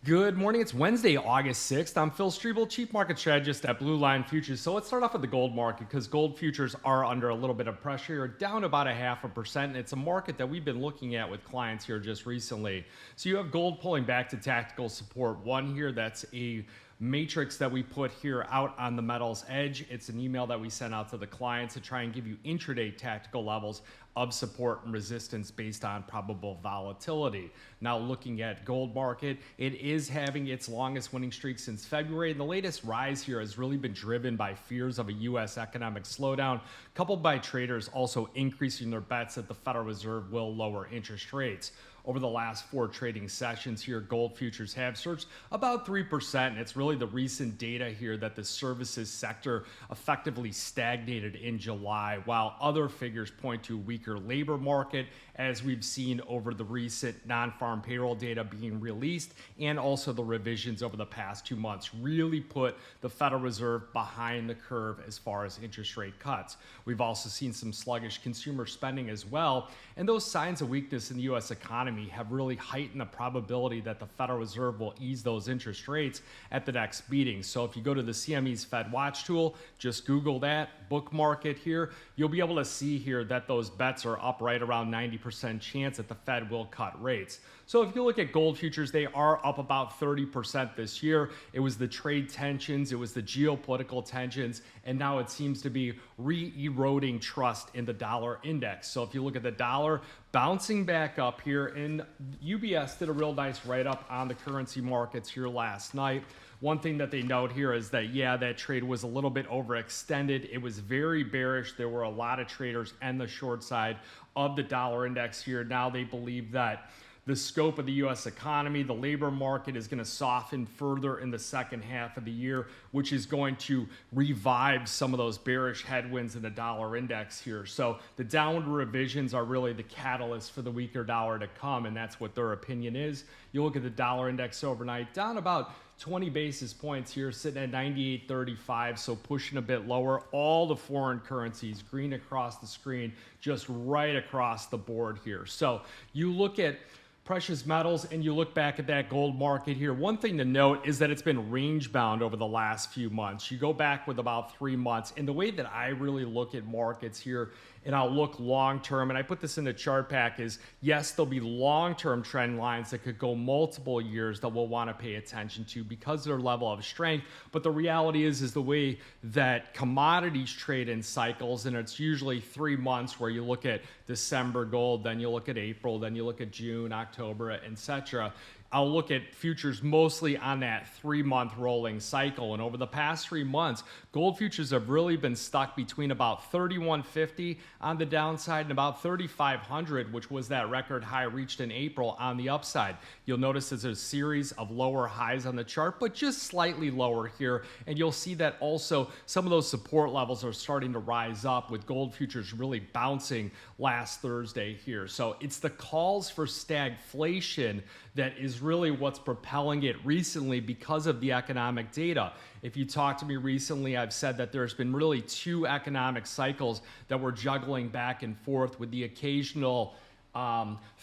Good morning. It's Wednesday, August 6th. I'm Phil Streible, Chief Market Strategist at Blue Line Futures. So let's start off with the gold market because gold futures are under a little bit of pressure here, down about 0.5%. And it's a market that we've been looking at with clients here just recently. So you have gold pulling back to tactical support 1 here. That's a matrix that we put here out on the metals edge. It's an email that we sent out to the clients to try and give you intraday tactical levels of support and resistance based on probable volatility. Now looking at gold market, it is having its longest winning streak since February, and the latest rise here has really been driven by fears of a U.S. economic slowdown, coupled by traders also increasing their bets that the Federal Reserve will lower interest rates. Over the last 4 trading sessions here, gold futures have surged about 3%. And it's really the recent data here that the services sector effectively stagnated in July, while other figures point to a weaker labor market, as we've seen over the recent non-farm payroll data being released, and also the revisions over the past 2 months really put the Federal Reserve behind the curve as far as interest rate cuts. We've also seen some sluggish consumer spending as well, and those signs of weakness in the U.S. economy have really heightened the probability that the Federal Reserve will ease those interest rates at the next meeting. So if you go to the CME's Fed Watch tool, just Google that, bookmark it here, you'll be able to see here that those bets are up right around 90% chance that the Fed will cut rates. So if you look at gold futures, they are up about 30% this year. It was the trade tensions, it was the geopolitical tensions, and now it seems to be re-eroding trust in the dollar index. So if you look at the dollar bouncing back up here, and UBS did a real nice write-up on the currency markets here last night. One thing that they note here is that, yeah, that trade was a little bit overextended. It was very bearish. There were a lot of traders on the short side of the dollar index here. Now they believe that the scope of the U.S. economy, the labor market is going to soften further in the second half of the year, which is going to revive some of those bearish headwinds in the dollar index here. So the downward revisions are really the catalyst for the weaker dollar to come, and that's what their opinion is. You look at the dollar index overnight, down about 20 basis points here, sitting at 98.35, so pushing a bit lower. All the foreign currencies, green across the screen, just right across the board here. So you look at precious metals and you look back at that gold market here, one thing to note is that it's been range bound over the last few months. You go back with about 3 months, and the way that I really look at markets here, and I'll look long term, and I put this in the chart pack, is yes, there'll be long term trend lines that could go multiple years that we'll want to pay attention to because of their level of strength. But the reality is the way that commodities trade in cycles, and it's usually 3 months where you look at December gold, then you look at April, then you look at June, October, etc. I'll look at futures mostly on that 3-month rolling cycle. And over the past 3 months, gold futures have really been stuck between about 3150 on the downside and about 3500, which was that record high reached in April, on the upside. You'll notice there's a series of lower highs on the chart, but just slightly lower here. And you'll see that also some of those support levels are starting to rise up, with gold futures really bouncing last Thursday here. So it's the calls for stagflation that is really what's propelling it recently because of the economic data. If you talk to me recently, I've said that there's been really 2 economic cycles that we're juggling back and forth, with the occasional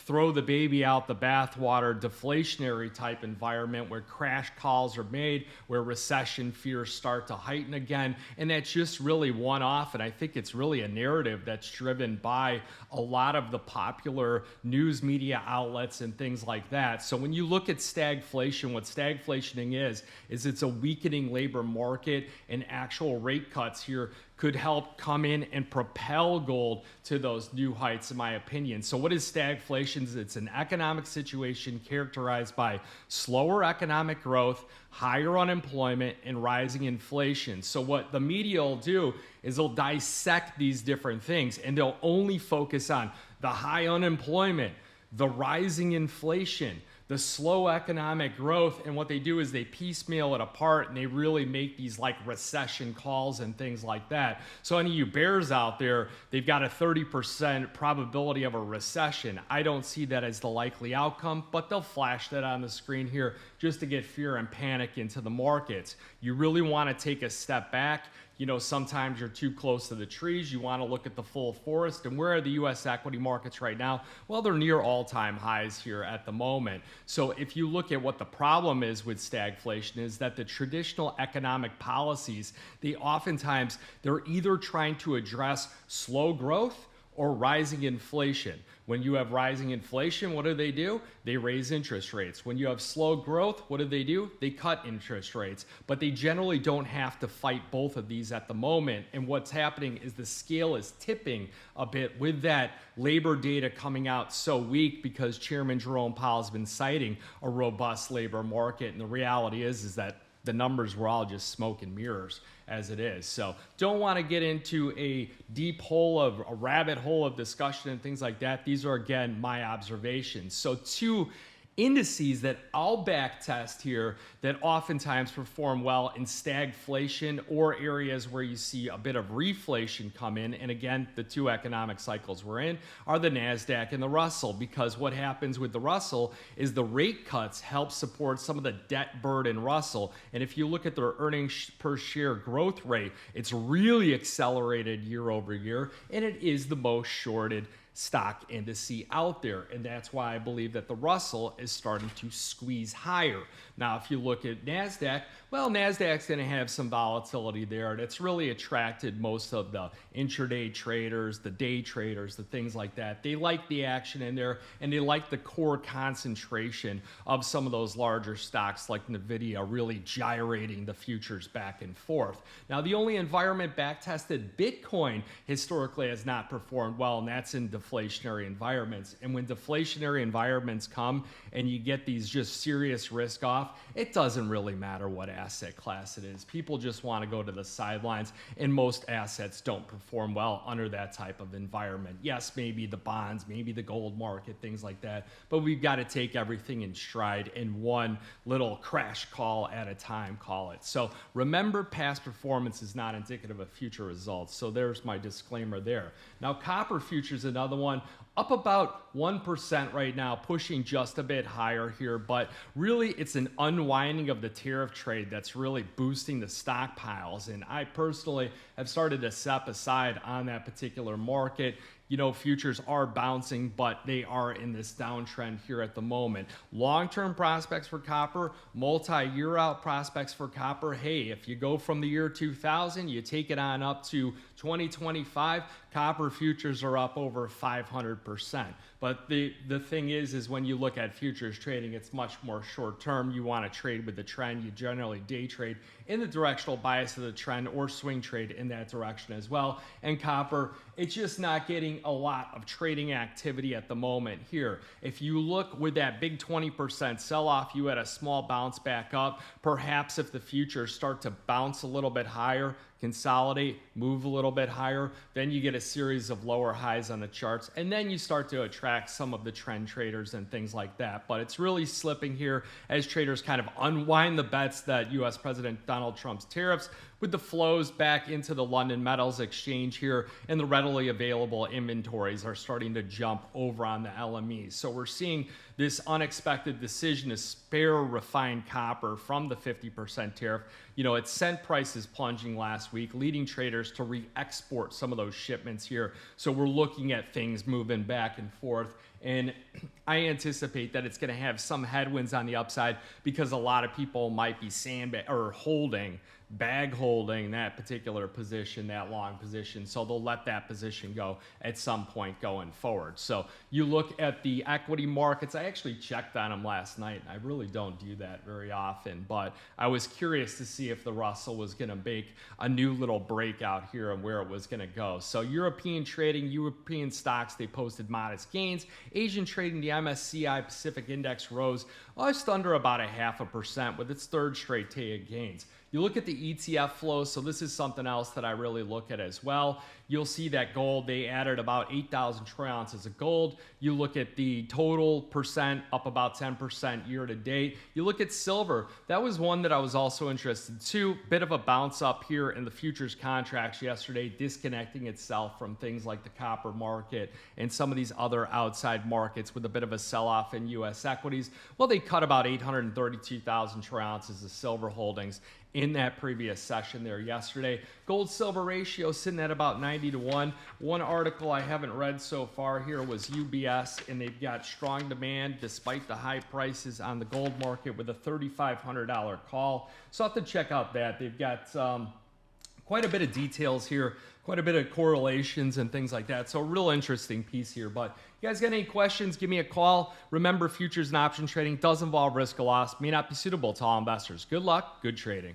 throw the baby out the bathwater deflationary type environment where crash calls are made, where recession fears start to heighten again. And that's just really one off. And I think it's really a narrative that's driven by a lot of the popular news media outlets and things like that. So when you look at stagflation, what stagflationing is it's a weakening labor market, and actual rate cuts here could help come in and propel gold to those new heights, in my opinion. So what is stagflation? It's an economic situation characterized by slower economic growth, higher unemployment, and rising inflation. So what the media will do is they'll dissect these different things, and they'll only focus on the high unemployment, the rising inflation, the slow economic growth, and what they do is they piecemeal it apart, and they really make these like recession calls and things like that. So any of you bears out there, they've got a 30% probability of a recession. I don't see that as the likely outcome, but they'll flash that on the screen here just to get fear and panic into the markets. You really want to take a step back, sometimes you're too close to the trees. You want to look at the full forest. And where are the U.S. equity markets right now? Well, they're near all-time highs here at the moment. So if you look at what the problem is with stagflation is that the traditional economic policies, they're either trying to address slow growth or rising inflation. When you have rising inflation, what do? They raise interest rates. When you have slow growth, what do? They cut interest rates. But they generally don't have to fight both of these at the moment. And what's happening is the scale is tipping a bit with that labor data coming out so weak because Chairman Jerome Powell has been citing a robust labor market. And the reality is that the numbers were all just smoke and mirrors as it is. So don't want to get into a rabbit hole of discussion and things like that. These are, again, my observations. So two indices that I'll back test here that oftentimes perform well in stagflation or areas where you see a bit of reflation come in, and again, the two economic cycles we're in, are the NASDAQ and the Russell, because what happens with the Russell is the rate cuts help support some of the debt burden Russell, and if you look at their earnings per share growth rate, it's really accelerated year over year, and it is the most shorted stock indice out there. And that's why I believe that the Russell is starting to squeeze higher. Now, if you look at NASDAQ, well, NASDAQ's going to have some volatility there. And it's really attracted most of the intraday traders, the day traders, the things like that. They like the action in there, and they like the core concentration of some of those larger stocks like NVIDIA really gyrating the futures back and forth. Now, the only environment back-tested Bitcoin historically has not performed well, and that's in deflationary environments. And when deflationary environments come and you get these just serious risk off, it doesn't really matter what asset class it is. People just want to go to the sidelines, and most assets don't perform well under that type of environment. Yes, maybe the bonds, maybe the gold market, things like that, but we've got to take everything in stride in one little crash call at a time, call it. So remember, past performance is not indicative of future results. So there's my disclaimer there. Now, copper futures, another one, up about 1% right now, pushing just a bit higher here, but really it's an unwinding of the tariff trade that's really boosting the stockpiles. And I personally have started to step aside on that particular market. Futures are bouncing, but they are in this downtrend here at the moment. Long-term prospects for copper, multi-year out prospects for copper. Hey, if you go from the year 2000, you take it on up to 2025, copper futures are up over 500%. But the thing is when you look at futures trading, it's much more short term. You want to trade with the trend. You generally day trade in the directional bias of the trend or swing trade in that direction as well. And copper, it's just not getting a lot of trading activity at the moment here. If you look with that big 20% sell-off, you had a small bounce back up. Perhaps if the futures start to bounce a little bit higher, consolidate, move a little bit higher, then you get a series of lower highs on the charts, and then you start to attract some of the trend traders and things like that. But it's really slipping here as traders kind of unwind the bets that U.S. President Donald Trump's tariffs with the flows back into the London Metals Exchange here, and the readily available inventories are starting to jump over on the LME. So we're seeing this unexpected decision to spare refined copper from the 50% tariff. It sent prices plunging last week, leading traders to re-export some of those shipments here. So we're looking at things moving back and forth. And I anticipate that it's going to have some headwinds on the upside because a lot of people might be bag holding that particular position, that long position. So they'll let that position go at some point going forward. So you look at the equity markets. I actually checked on them last night. I really don't do that very often, but I was curious to see if the Russell was going to make a new little breakout here and where it was going to go. So European trading, European stocks, they posted modest gains. Asian trading, the MSCI Pacific Index rose just under about 0.5% with its third straight day of gains. You look at the ETF flows, so this is something else that I really look at as well. You'll see that gold, they added about 8,000 troy ounces of gold. You look at the total percent, up about 10% year to date. You look at silver, that was one that I was also interested in too. Bit of a bounce up here in the futures contracts yesterday, disconnecting itself from things like the copper market and some of these other outside markets with a bit of a sell-off in U.S. equities. Well, they cut about 832,000 troy ounces of silver holdings in that previous session there yesterday. Gold silver ratio sitting at about 90 to 1. One article I haven't read so far here was UBS, and they've got strong demand despite the high prices on the gold market with a $3,500 call. So I'll have to check out that. They've got quite a bit of details here, quite a bit of correlations and things like that. So a real interesting piece here. But you guys got any questions, give me a call. Remember, futures and option trading does involve risk of loss, may not be suitable to all investors. Good luck, good trading.